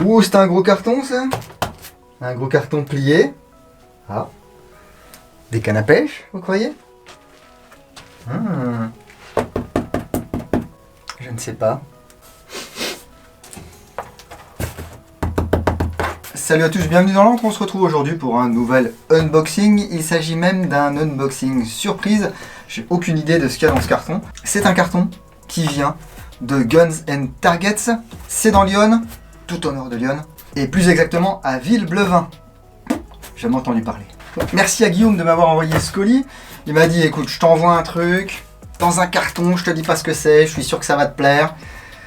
Ouh, c'est un gros carton ça. Un gros carton plié. Ah. Des cannes à pêche, vous croyez? Je ne sais pas. Salut à tous, bienvenue dans l'antre. On se retrouve aujourd'hui pour un nouvel unboxing. Il s'agit même d'un unboxing surprise. J'ai aucune idée de ce qu'il y a dans ce carton. C'est un carton qui vient de Guns and Targets. C'est dans Lyon, tout au nord de Lyon, et plus exactement à Villeblevin. J'ai jamais entendu parler. Donc, merci à Guillaume de m'avoir envoyé ce colis. Il m'a dit, écoute, je t'envoie un truc dans un carton, je te dis pas ce que c'est, je suis sûr que ça va te plaire.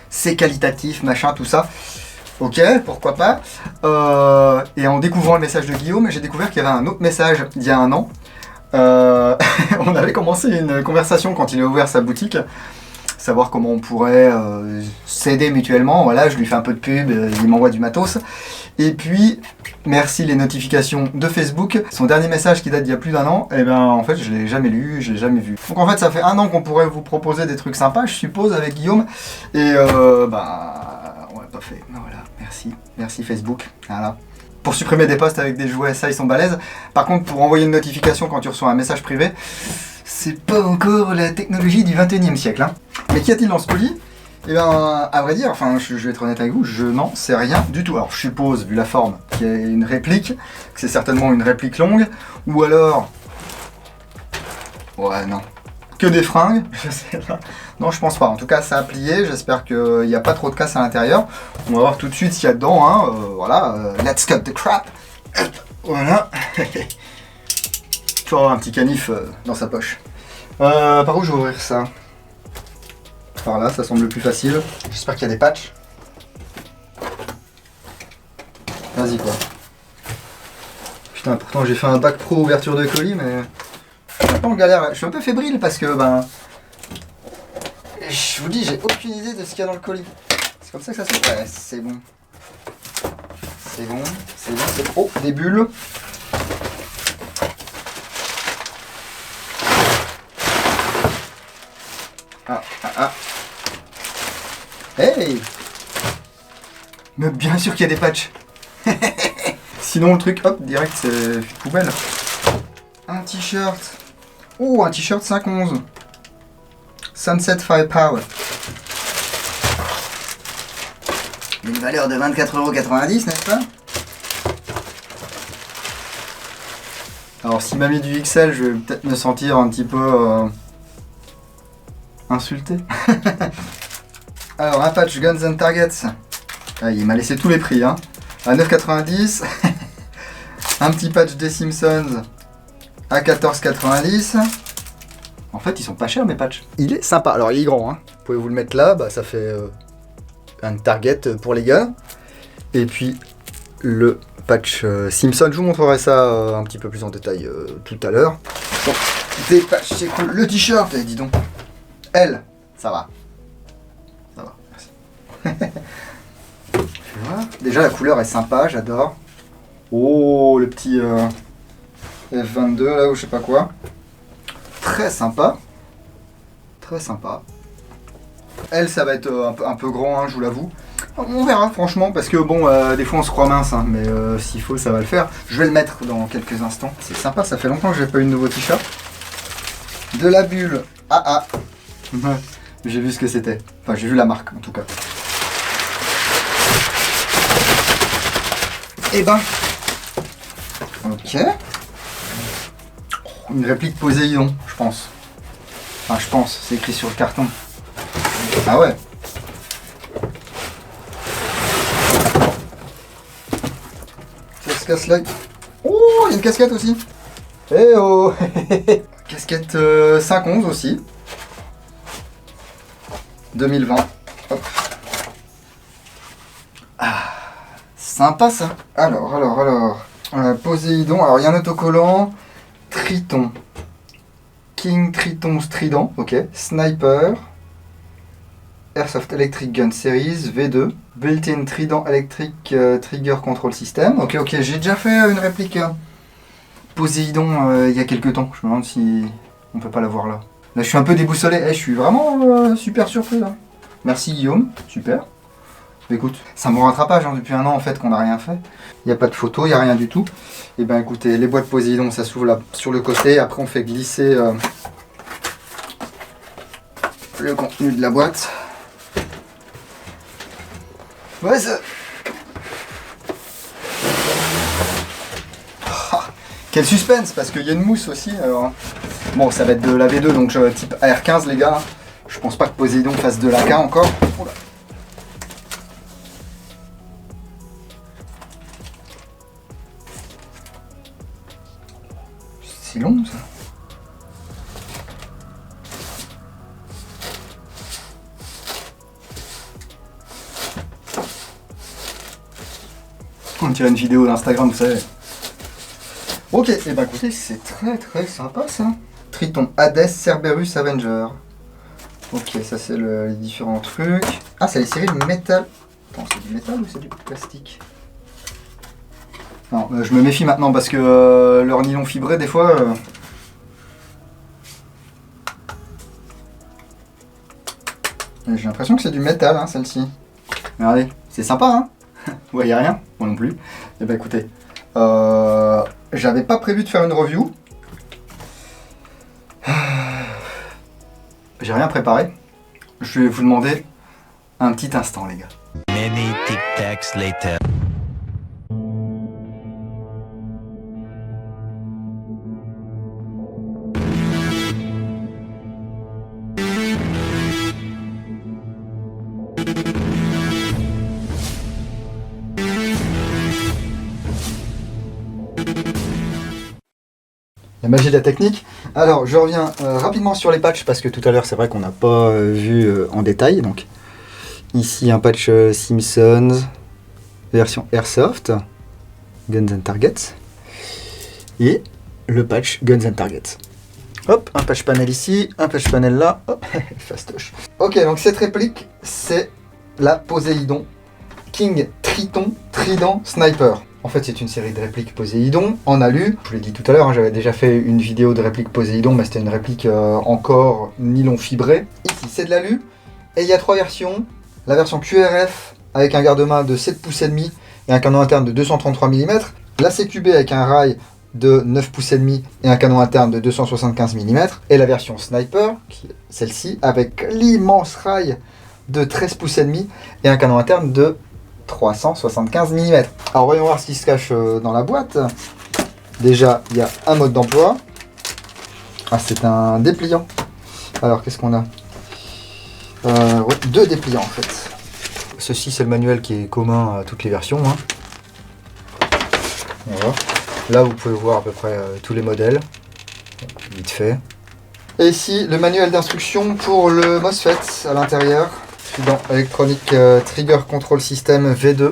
C'est qualitatif, machin, tout ça. Ok, pourquoi pas. Et en découvrant le message de Guillaume, j'ai découvert qu'il y avait un autre message d'il y a un an. On avait commencé une conversation quand il a ouvert sa boutique, savoir comment on pourrait s'aider mutuellement. Voilà, je lui fais un peu de pub, il m'envoie du matos. Et puis, merci les notifications de Facebook. Son dernier message qui date d'il y a plus d'un an, et ben en fait je l'ai jamais lu, je l'ai jamais vu. Donc en fait ça fait un an qu'on pourrait vous proposer des trucs sympas, je suppose, avec Guillaume. Et on l'a pas fait. Voilà, merci Facebook. Voilà. Pour supprimer des posts avec des jouets, ça ils sont balèzes. Par contre, pour envoyer une notification quand tu reçois un message privé, c'est pas encore la technologie du 21e siècle. Hein. Mais qu'y a-t-il dans ce colis? Eh bien, à vrai dire, enfin, je vais être honnête avec vous, je n'en sais rien du tout. Alors, je suppose, vu la forme, qu'il y a une réplique, que c'est certainement une réplique longue, ou alors... Ouais, non. Que des fringues, je sais pas. Non, je pense pas. En tout cas, ça a plié, j'espère qu'il n'y a pas trop de casse à l'intérieur. On va voir tout de suite ce qu'il y a dedans, hein. Voilà, let's cut the crap. Voilà. Toujours un petit canif dans sa poche. Par où je vais ouvrir ça? Par là, ça semble le plus facile. J'espère qu'il y a des patchs. Vas-y quoi. Putain, pourtant j'ai fait un bac pro ouverture de colis, mais je suis un peu en galère. Je suis un peu fébrile parce que je vous dis, j'ai aucune idée de ce qu'il y a dans le colis. C'est comme ça que ça se fait. Ouais, c'est bon. C'est bon, c'est bon, c'est... Oh, des bulles. Ah. Hey! Mais bien sûr qu'il y a des patchs. Sinon le truc, hop, direct c'est poubelle. Un t-shirt. Oh, un t-shirt 511. Sunset Firepower. Une valeur de 24,90 €, n'est-ce pas? Alors s'il m'a mis du XL, je vais peut-être me sentir un petit peu... insulté. Alors un patch Guns and Targets. Ah, il m'a laissé tous les prix hein. À 9,90 €. Un petit patch des Simpsons à 14,90 €. En fait ils sont pas chers mes patchs. Il est sympa. Alors il est grand hein. Vous pouvez vous le mettre là, bah, ça fait un target pour les gars. Et puis le patch Simpson, je vous montrerai ça un petit peu plus en détail tout à l'heure. Bon, des patchs c'est cool. Le t-shirt, dis donc. Elle, ça va. Ça va, merci. Voilà. Déjà la couleur est sympa, j'adore. Oh, le petit F22 là ou je sais pas quoi. Très sympa. Très sympa. Elle, ça va être un peu grand, hein, je vous l'avoue. On verra franchement, parce que bon, des fois on se croit mince, hein, mais s'il faut ça va le faire. Je vais le mettre dans quelques instants. C'est sympa, ça fait longtemps que j'ai pas eu de nouveau t-shirt. De la bulle. J'ai vu ce que c'était. Enfin, j'ai vu la marque en tout cas. Et ben. Ok. Une réplique Poséidon, je pense. Enfin, je pense, c'est écrit sur le carton. Ah ouais. Ça se casse l'œil. Oh, il y a une casquette aussi. Eh oh. Casquette 511 aussi. 2020. Hop. Ah, sympa ça. Alors. Poséidon. Alors il y a un autocollant. Triton. King Triton Strident. Ok. Sniper. Airsoft Electric Gun Series V2. Built-in Trident Electric Trigger Control System. Ok. J'ai déjà fait une réplique Poséidon il y a quelques temps. Je me demande si on peut pas la voir là. Là, je suis un peu déboussolé. Je suis vraiment super surpris là. Merci Guillaume, super. Écoute, ça me rattrapage hein, depuis un an en fait qu'on n'a rien fait. Il n'y a pas de photo, il n'y a rien du tout. Et ben écoutez, les boîtes Poséidon, ça s'ouvre là sur le côté. Après on fait glisser le contenu de la boîte. Ouais, ça... Quel suspense, parce qu'il y a une mousse aussi. Alors... Bon, ça va être de la V2, donc type AR15 les gars. Je pense pas que Poséidon fasse de l'AK encore. Oula. C'est long ça. On dirait une vidéo d'Instagram, vous savez. Ok, et bah écoutez, c'est très sympa ça. Triton Hades Cerberus Avenger. Ok, ça c'est les différents trucs. Ah, c'est les séries de métal. Attends, c'est du métal ou c'est du plastique? Non, je me méfie maintenant parce que leur nylon fibré, des fois... J'ai l'impression que c'est du métal, hein, celle-ci. Regardez, c'est sympa, hein. Vous voyez rien? Moi non plus. Et bah écoutez, j'avais pas prévu de faire une review. J'ai rien préparé. Je vais vous demander un petit instant, les gars. Many tic-tacs later. La magie de la technique. Alors, je reviens rapidement sur les patchs parce que tout à l'heure, c'est vrai qu'on n'a pas vu en détail. Donc, ici, un patch Simpsons, version Airsoft, Guns and Targets, et le patch Guns and Targets. Hop, un patch panel ici, un patch panel là, hop, fastoche. Ok, donc cette réplique, c'est la Poséidon King Triton Trident Sniper. En fait, c'est une série de répliques Poséidon en alu. Je vous l'ai dit tout à l'heure, hein, j'avais déjà fait une vidéo de réplique Poséidon, mais c'était une réplique encore nylon fibré. Ici, c'est de l'alu. Et il y a trois versions. La version QRF avec un garde-main de 7 pouces et demi et un canon interne de 233 mm. La CQB avec un rail de 9 pouces et demi et un canon interne de 275 mm. Et la version Sniper, qui est celle-ci, avec l'immense rail de 13 pouces et demi et un canon interne de 375 mm. Alors voyons voir ce qui se cache dans la boîte. Déjà, il y a un mode d'emploi. Ah, c'est un dépliant. Alors, qu'est-ce qu'on a ouais, deux dépliants en fait. Ceci, c'est le manuel qui est commun à toutes les versions. Hein. Voilà. Là, vous pouvez voir à peu près tous les modèles. Vite fait. Et ici, le manuel d'instruction pour le MOSFET à l'intérieur. Dans Electronic Trigger Control System V2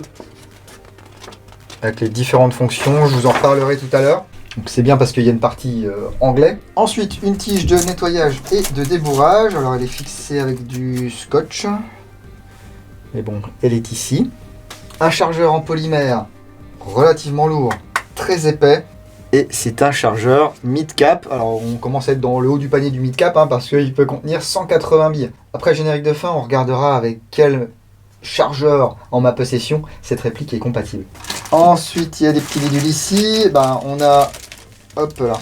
avec les différentes fonctions, je vous en reparlerai tout à l'heure. Donc c'est bien parce qu'il y a une partie anglais. Ensuite, une tige de nettoyage et de débourrage. Alors elle est fixée avec du scotch. Mais bon, elle est ici. Un chargeur en polymère relativement lourd, très épais. Et c'est un chargeur mid-cap. Alors on commence à être dans le haut du panier du mid-cap hein, parce qu'il peut contenir 180 billes. Après générique de fin, on regardera avec quel chargeur en ma possession cette réplique est compatible. Ensuite, il y a des petits bidules ici. Ben, on a hop là,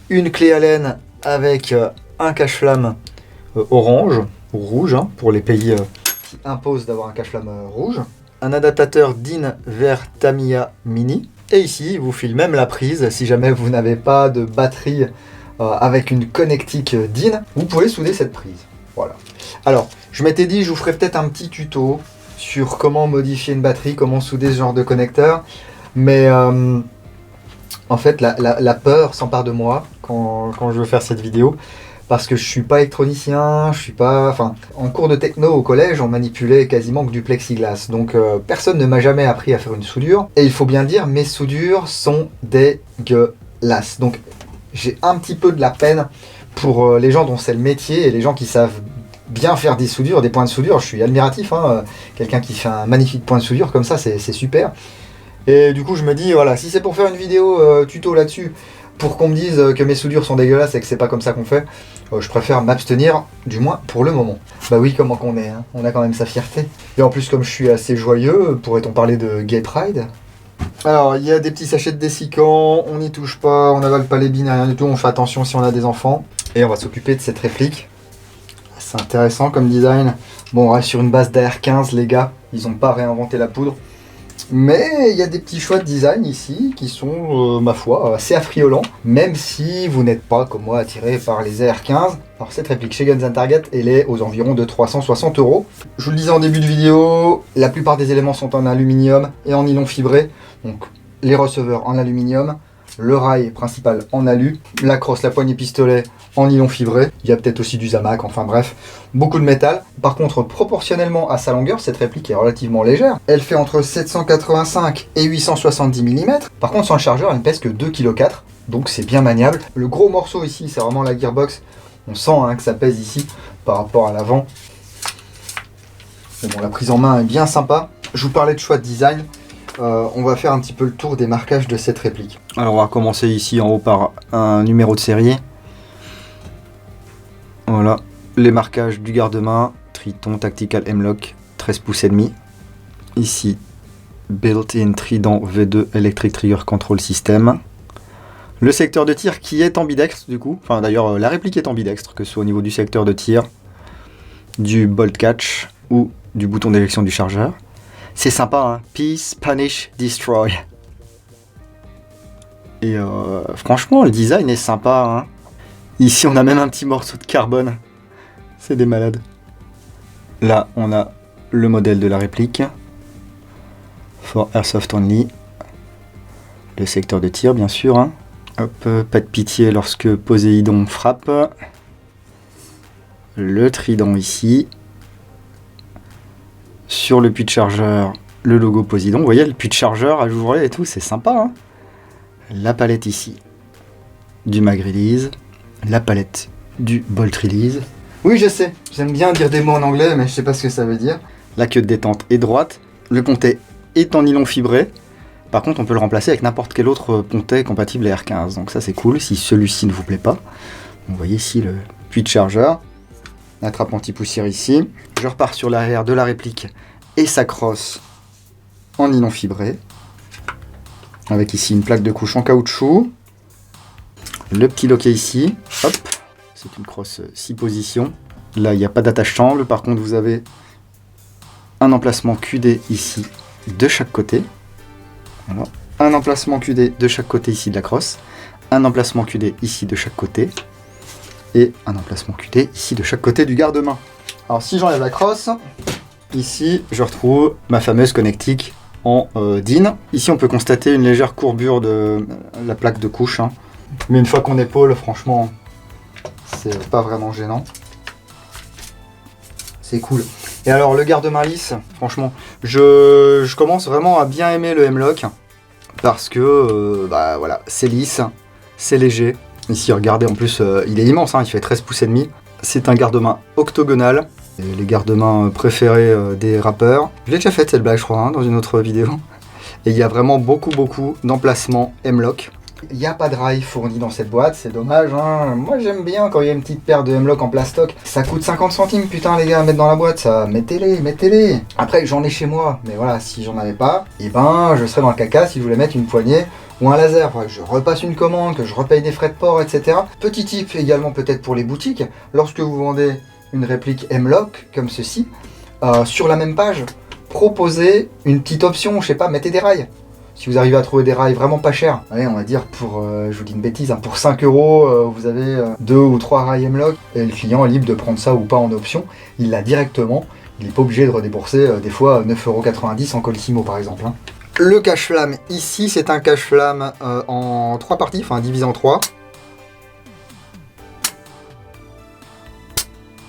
une clé Allen avec un cache-flamme orange ou rouge hein, pour les pays qui imposent d'avoir un cache-flamme rouge. Un adaptateur DIN vers Tamiya Mini. Et ici, il vous file même la prise. Si jamais vous n'avez pas de batterie avec une connectique DIN, vous pouvez souder cette prise. Voilà. Alors, je m'étais dit, je vous ferai peut-être un petit tuto sur comment modifier une batterie, comment souder ce genre de connecteur. Mais en fait, la peur s'empare de moi quand je veux faire cette vidéo. Parce que je suis pas électronicien, je suis pas... Enfin, en cours de techno au collège, on manipulait quasiment que du plexiglas. Donc personne ne m'a jamais appris à faire une soudure. Et il faut bien dire, mes soudures sont dégueulasses. Donc j'ai un petit peu de la peine pour les gens dont c'est le métier et les gens qui savent bien faire des soudures, des points de soudure. Je suis admiratif, hein, quelqu'un qui fait un magnifique point de soudure comme ça, c'est super. Et du coup je me dis, voilà, si c'est pour faire une vidéo tuto là-dessus, pour qu'on me dise que mes soudures sont dégueulasses et que c'est pas comme ça qu'on fait, Je préfère m'abstenir, du moins pour le moment. Bah oui, comment qu'on est, hein. On a quand même sa fierté. Et en plus, comme je suis assez joyeux, pourrait-on parler de Gay Pride? Alors, il y a des petits sachets de dessicants, on n'y touche pas, on n'avale pas les billes, rien du tout, on fait attention si on a des enfants. Et on va s'occuper de cette réplique. C'est intéressant comme design. Bon, on reste sur une base d'AR15, les gars, ils n'ont pas réinventé la poudre. Mais il y a des petits choix de design ici qui sont, ma foi, assez affriolants, même si vous n'êtes pas, comme moi, attiré par les AR15. Alors cette réplique chez Guns Target, elle est aux environs de 360 €. Je vous le disais en début de vidéo, la plupart des éléments sont en aluminium et en nylon fibré. Donc les receveurs en aluminium, le rail principal en alu, la crosse, la poignée pistolet en nylon fibré. Il y a peut-être aussi du Zamac, enfin bref, beaucoup de métal. Par contre, proportionnellement à sa longueur, cette réplique est relativement légère. Elle fait entre 785 et 870 mm. Par contre, sans le chargeur, elle ne pèse que 2,4 kg, donc c'est bien maniable. Le gros morceau ici, c'est vraiment la gearbox. On sent que ça pèse ici par rapport à l'avant. Mais bon, la prise en main est bien sympa. Je vous parlais de choix de design. On va faire un petit peu le tour des marquages de cette réplique. Alors on va commencer ici en haut par un numéro de série. Voilà, les marquages du garde-main, Triton Tactical M-Lock, 13 pouces et demi. Ici, Built-in Trident V2 Electric Trigger Control System. Le secteur de tir qui est ambidextre du coup. Enfin d'ailleurs la réplique est ambidextre, que ce soit au niveau du secteur de tir, du bolt catch ou du bouton d'éjection du chargeur. C'est sympa, hein. Peace, Punish, Destroy. Et franchement, le design est sympa, hein. Ici, on a même un petit morceau de carbone. C'est des malades. Là, on a le modèle de la réplique. For Airsoft Only. Le secteur de tir, bien sûr, hein. Hop, pas de pitié lorsque Poséidon frappe. Le trident ici. Sur le puits de chargeur, le logo Poséidon. Vous voyez, le puits de chargeur ajouré et tout, c'est sympa, hein. La palette ici, du mag release. La palette du bolt release. Oui, je sais, j'aime bien dire des mots en anglais, mais je sais pas ce que ça veut dire. La queue de détente est droite. Le pontet est en nylon fibré. Par contre, on peut le remplacer avec n'importe quel autre pontet compatible à R15. Donc ça, c'est cool, si celui-ci ne vous plaît pas. Vous voyez ici le puits de chargeur. Attrape anti-poussière ici. Je repars sur l'arrière de la réplique et sa crosse en nylon fibré. Avec ici une plaque de couche en caoutchouc. Le petit loquet ici. Hop, c'est une crosse 6 positions. Là, il n'y a pas d'attache sangle. Par contre, vous avez un emplacement QD ici de chaque côté. Voilà. Un emplacement QD de chaque côté ici de la crosse. Un emplacement QD ici de chaque côté. Et un emplacement QD ici de chaque côté du garde-main. Alors si j'enlève la crosse, ici je retrouve ma fameuse connectique en DIN. Ici on peut constater une légère courbure de la plaque de couche, hein. Mais une fois qu'on épaule, franchement, c'est pas vraiment gênant. C'est cool. Et alors le garde-main lisse, franchement, je commence vraiment à bien aimer le M-Lock. Parce que, bah voilà, c'est lisse, c'est léger. Ici, regardez, en plus, il est immense, hein, il fait 13 pouces et demi. C'est un garde-main octogonal. Et les garde-mains préférés des rappeurs. Je l'ai déjà fait cette blague, je crois, hein, dans une autre vidéo. Et il y a vraiment beaucoup d'emplacements M-Lock. Il n'y a pas de rail fourni dans cette boîte, c'est dommage, hein. Moi j'aime bien quand il y a une petite paire de M-Lock en plastoc. Ça coûte 50 centimes, putain les gars, à mettre dans la boîte, ça. Mettez-les. Après, j'en ai chez moi, mais voilà, si j'en avais pas, et ben je serais dans le caca si je voulais mettre une poignée ou un laser. Faudrait que je repasse une commande, que je repaye des frais de port, etc. Petit tip également peut-être pour les boutiques, lorsque vous vendez une réplique M-Lock comme ceci, sur la même page, proposez une petite option, je sais pas, mettez des rails. Si vous arrivez à trouver des rails vraiment pas chers, allez, on va dire pour, je vous dis une bêtise, hein, pour 5 €, vous avez 2 ou 3 rails M-Lock, et le client est libre de prendre ça ou pas en option, il l'a directement, il n'est pas obligé de redébourser des fois 9,90 € en Colissimo par exemple, hein. Le cache-flamme ici, c'est un cache-flamme en 3 parties, enfin divisé en 3.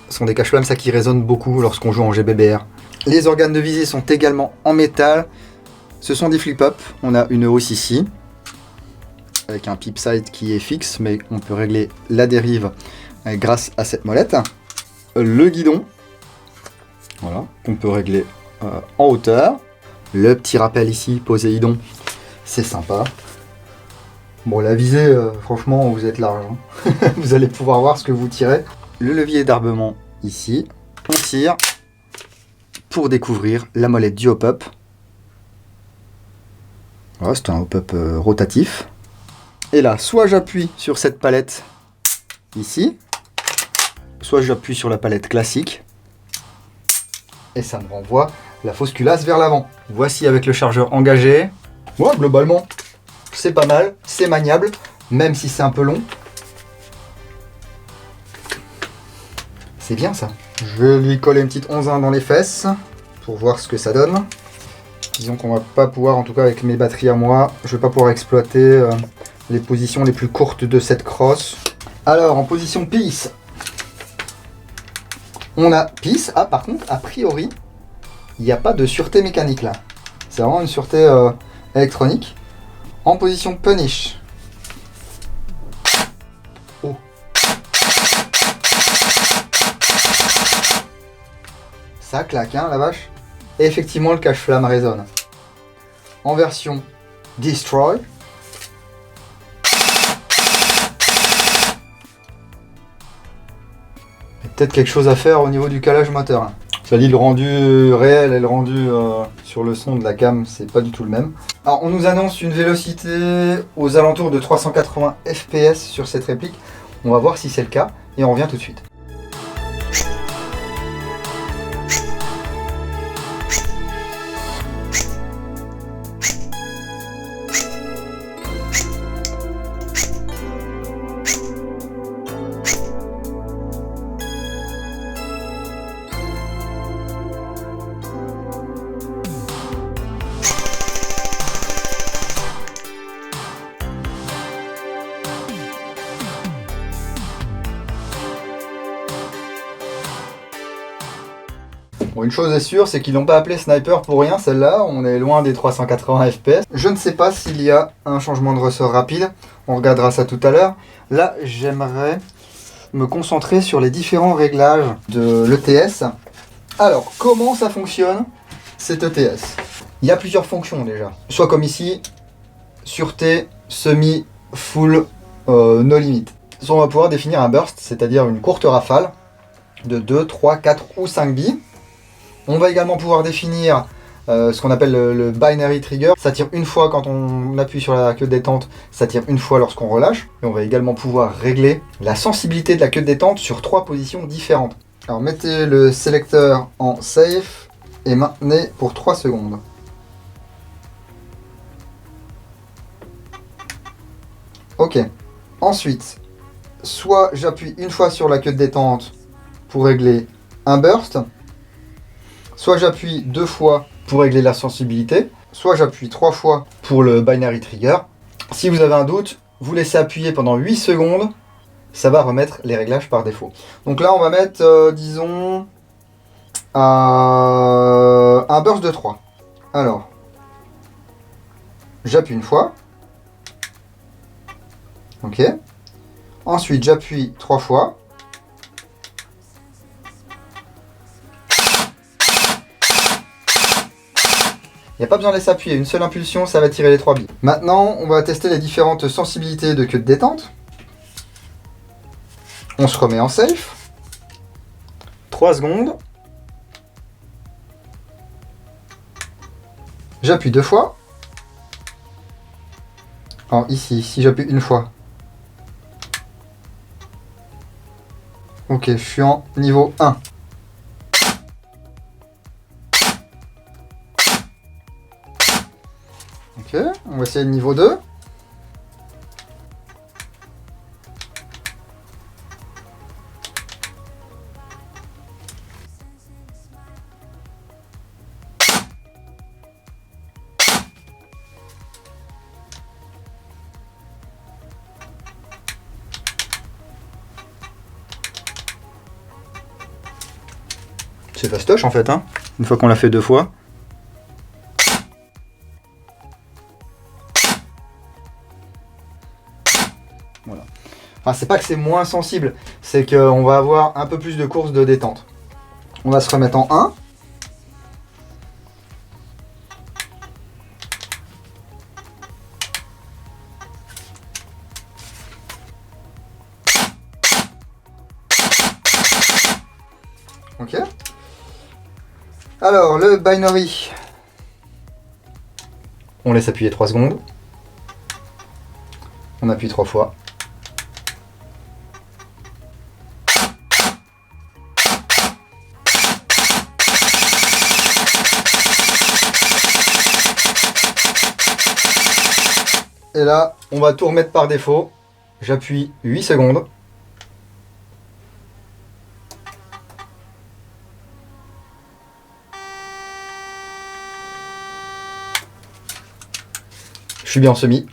Ce sont des cache-flammes, ça qui résonne beaucoup lorsqu'on joue en GBBR. Les organes de visée sont également en métal. Ce sont des flip-up. On a une hausse ici, avec un pip side qui est fixe, mais on peut régler la dérive grâce à cette molette. Le guidon, voilà, qu'on peut régler en hauteur. Le petit rappel ici, Poséidon, c'est sympa. Bon, la visée, franchement, vous êtes large. Hein. Vous allez pouvoir voir ce que vous tirez. Le levier d'arbement ici. On tire pour découvrir la molette du hop-up. Voilà, c'est un hop-up rotatif. Et là, soit j'appuie sur cette palette ici, soit j'appuie sur la palette classique. Et ça me renvoie la fausse culasse vers l'avant. Voici avec le chargeur engagé. Ouais, globalement, c'est pas mal, c'est maniable, même si c'est un peu long. C'est bien ça. Je vais lui coller une petite 11-1 dans les fesses pour voir ce que ça donne. Disons qu'on va pas pouvoir, en tout cas avec mes batteries à moi, je vais pas pouvoir exploiter les positions les plus courtes de cette crosse. Alors, en position peace, on a peace. Ah, par contre, a priori, il n'y a pas de sûreté mécanique là. C'est vraiment une sûreté électronique. En position punish. Oh. Ça claque, hein, la vache. Et effectivement, le cache-flamme résonne. En version destroy. Peut-être quelque chose à faire au niveau du calage moteur. Ça dit le rendu réel et le rendu sur le son de la cam, c'est pas du tout le même. Alors on nous annonce une vélocité aux alentours de 380 fps sur cette réplique. On va voir si c'est le cas et on revient tout de suite. Bon, une chose est sûre, c'est qu'ils n'ont pas appelé Sniper pour rien, celle-là, on est loin des 380 fps. Je ne sais pas s'il y a un changement de ressort rapide, on regardera ça tout à l'heure. Là, j'aimerais me concentrer sur les différents réglages de l'ETS. Alors, comment ça fonctionne, cet ETS? Il y a plusieurs fonctions déjà, soit comme ici, sûreté, semi, full, no limit. Soit on va pouvoir définir un burst, c'est-à-dire une courte rafale de 2, 3, 4 ou 5 billes. On va également pouvoir définir ce qu'on appelle le binary trigger. Ça tire une fois quand on appuie sur la queue de détente, ça tire une fois lorsqu'on relâche. Et on va également pouvoir régler la sensibilité de la queue de détente sur 3 positions différentes. Alors mettez le sélecteur en safe et maintenez pour 3 secondes. Ok. Ensuite, soit j'appuie une fois sur la queue de détente pour régler un burst, soit j'appuie 2 fois pour régler la sensibilité, soit j'appuie 3 fois pour le binary trigger. Si vous avez un doute, vous laissez appuyer pendant 8 secondes, ça va remettre les réglages par défaut. Donc là on va mettre, disons, un burst de 3. Alors, j'appuie une fois. Ok. Ensuite j'appuie 3 fois. Il n'y a pas besoin de laisser appuyer, une seule impulsion, ça va tirer les 3 billes. Maintenant, on va tester les différentes sensibilités de queue de détente. On se remet en safe. 3 secondes. J'appuie 2 fois. Alors ici, si j'appuie une fois. Ok, je suis en niveau 1. Ok, on va essayer le niveau 2. C'est fastoche en fait, hein, une fois qu'on l'a fait 2 fois. Voilà. Enfin, c'est pas que c'est moins sensible, c'est qu'on va avoir un peu plus de course de détente. On va se remettre en 1. Ok. Alors, le binary. On laisse appuyer 3 secondes. On appuie 3 fois. Et là, on va tout remettre par défaut. J'appuie 8 secondes. Je suis bien en semi.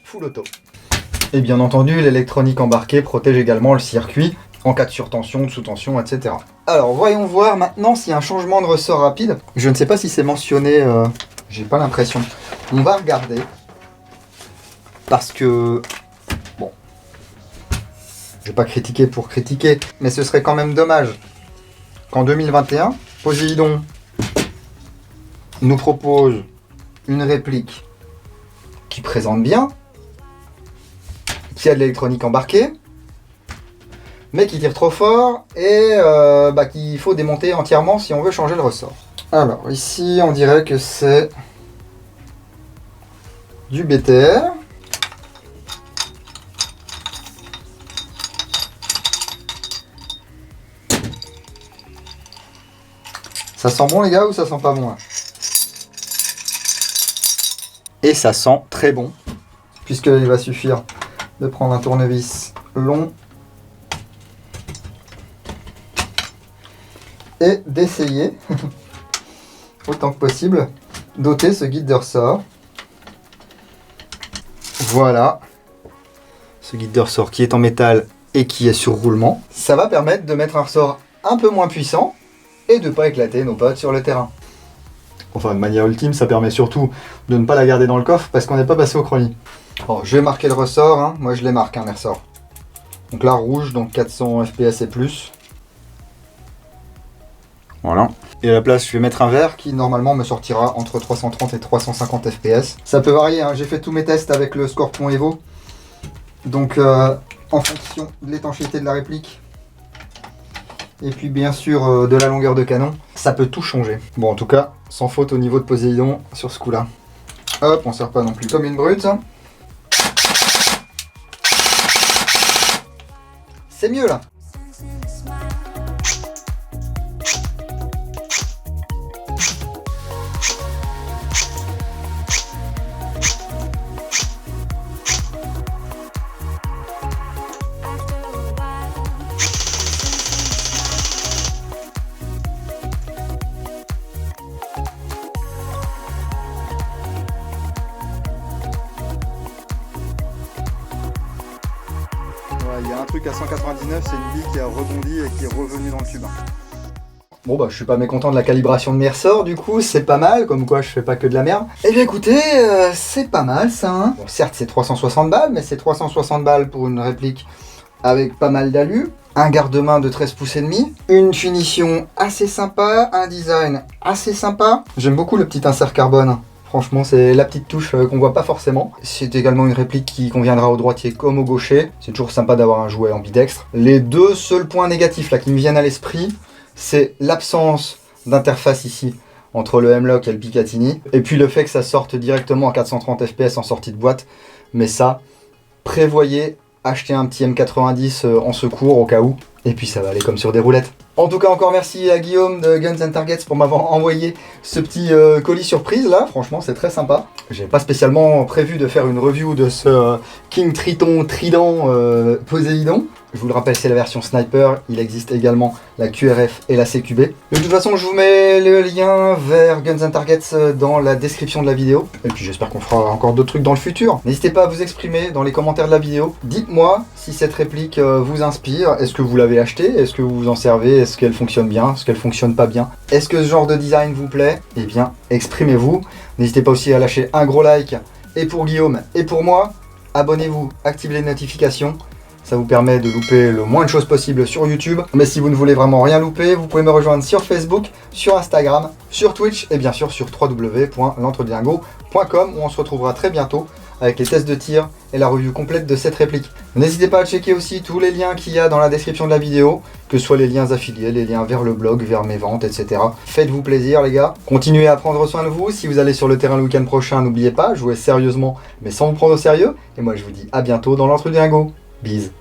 Full auto. Et bien entendu, l'électronique embarquée protège également le circuit en cas de surtension, de sous-tension, etc. Alors, voyons voir maintenant s'il y a un changement de ressort rapide. Je ne sais pas si c'est mentionné, j'ai pas l'impression. On va regarder. Parce que, bon, je vais pas critiquer pour critiquer, mais ce serait quand même dommage qu'en 2021, Poséidon nous propose une réplique qui présente bien, qui a de l'électronique embarquée, mais qui tire trop fort et qu'il faut démonter entièrement si on veut changer le ressort. Alors ici on dirait que c'est du BTR. Ça sent bon les gars ou ça sent pas bon là? Et ça sent très bon, puisqu'il va suffire de prendre un tournevis long et d'essayer, autant que possible, d'ôter ce guide de ressort. Voilà, ce guide de ressort qui est en métal et qui est sur roulement. Ça va permettre de mettre un ressort un peu moins puissant et de ne pas éclater nos potes sur le terrain. Enfin, de manière ultime, ça permet surtout de ne pas la garder dans le coffre parce qu'on n'est pas passé au chrony. Bon, je vais marquer le ressort, hein. Moi je les marque, hein, les ressorts. Donc là, rouge, donc 400 fps et plus. Voilà. Et à la place, je vais mettre un vert qui normalement me sortira entre 330 et 350 fps. Ça peut varier, hein. J'ai fait tous mes tests avec le Scorpion Evo. Donc en fonction de l'étanchéité de la réplique, et puis bien sûr de la longueur de canon, ça peut tout changer. Bon, en tout cas, sans faute au niveau de Poséidon sur ce coup-là. Hop, on sert pas non plus comme une brute. C'est mieux là. Il y a un truc à 199, c'est une bille qui a rebondi et qui est revenue dans le tube. Bon bah je suis pas mécontent de la calibration de mes ressorts, du coup c'est pas mal, comme quoi je fais pas que de la merde. Eh bien écoutez, c'est pas mal ça, hein. Bon, certes c'est 360 balles, mais c'est 360 balles pour une réplique avec pas mal d'alu, un garde-main de 13 pouces et demi, une finition assez sympa, un design assez sympa. J'aime beaucoup le petit insert carbone. Franchement, c'est la petite touche qu'on voit pas forcément. C'est également une réplique qui conviendra au droitier comme au gaucher. C'est toujours sympa d'avoir un jouet ambidextre. Les deux seuls points négatifs là qui me viennent à l'esprit, c'est l'absence d'interface ici entre le M-Lock et le Picatinny. Et puis le fait que ça sorte directement à 430 fps en sortie de boîte. Mais ça, prévoyez acheter un petit M90 en secours au cas où. Et puis ça va aller comme sur des roulettes. En tout cas, encore merci à Guillaume de Guns & Targets pour m'avoir envoyé ce petit colis surprise là. Franchement, c'est très sympa. J'ai pas spécialement prévu de faire une review de ce King Triton Trident Poséidon. Je vous le rappelle, c'est la version Sniper. Il existe également la QRF et la CQB. De toute façon, je vous mets le lien vers Guns & Targets dans la description de la vidéo. Et puis j'espère qu'on fera encore d'autres trucs dans le futur. N'hésitez pas à vous exprimer dans les commentaires de la vidéo. Dites-moi si cette réplique vous inspire. Est-ce que vous l'avez achetée? Est-ce que vous vous en servez? Est-ce qu'elle fonctionne bien? Est-ce qu'elle fonctionne pas bien? Est-ce que ce genre de design vous plaît? Eh bien, exprimez-vous. N'hésitez pas aussi à lâcher un gros like. Et pour Guillaume et pour moi, abonnez-vous, activez les notifications. Ça vous permet de louper le moins de choses possible sur YouTube. Mais si vous ne voulez vraiment rien louper, vous pouvez me rejoindre sur Facebook, sur Instagram, sur Twitch et bien sûr sur www.l'entredingo.com où on se retrouvera très bientôt avec les tests de tir et la review complète de cette réplique. N'hésitez pas à checker aussi tous les liens qu'il y a dans la description de la vidéo, que ce soit les liens affiliés, les liens vers le blog, vers mes ventes, etc. Faites-vous plaisir les gars. Continuez à prendre soin de vous. Si vous allez sur le terrain le week-end prochain, n'oubliez pas, jouez sérieusement mais sans vous prendre au sérieux. Et moi je vous dis à bientôt dans l'entre du dingo. Bise.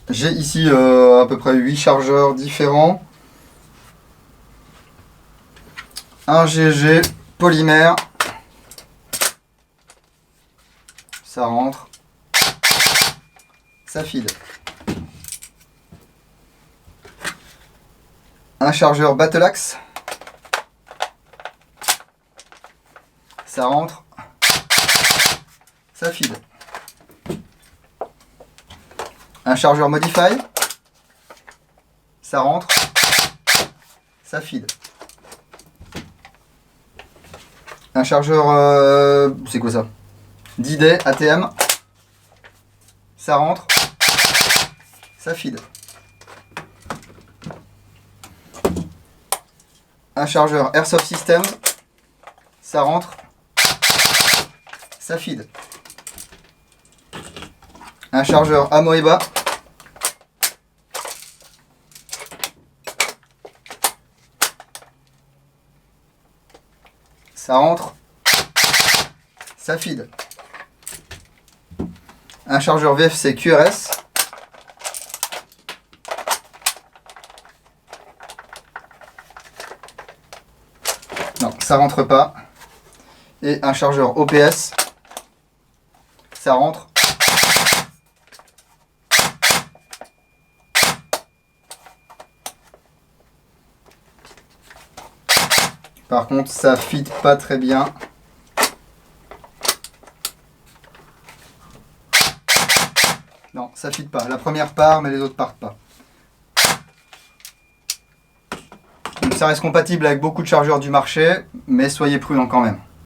J'ai ici à peu près 8 chargeurs différents. Un GG polymère. Ça rentre. Ça file. Un chargeur Battle Axe. Ça rentre. Ça file. Un chargeur Modify, ça rentre, ça file. Un chargeur, c'est quoi ça? D-Day ATM, ça rentre, ça file. Un chargeur Airsoft Systems, ça rentre, ça file. Un chargeur Amoeba. Ça rentre. Ça file. Un chargeur VFC QRS. Non, ça rentre pas. Et un chargeur OPS. Ça rentre. Par contre, ça fit pas très bien. Non, ça fit pas. La première part, mais les autres partent pas. Donc ça reste compatible avec beaucoup de chargeurs du marché, mais soyez prudents quand même.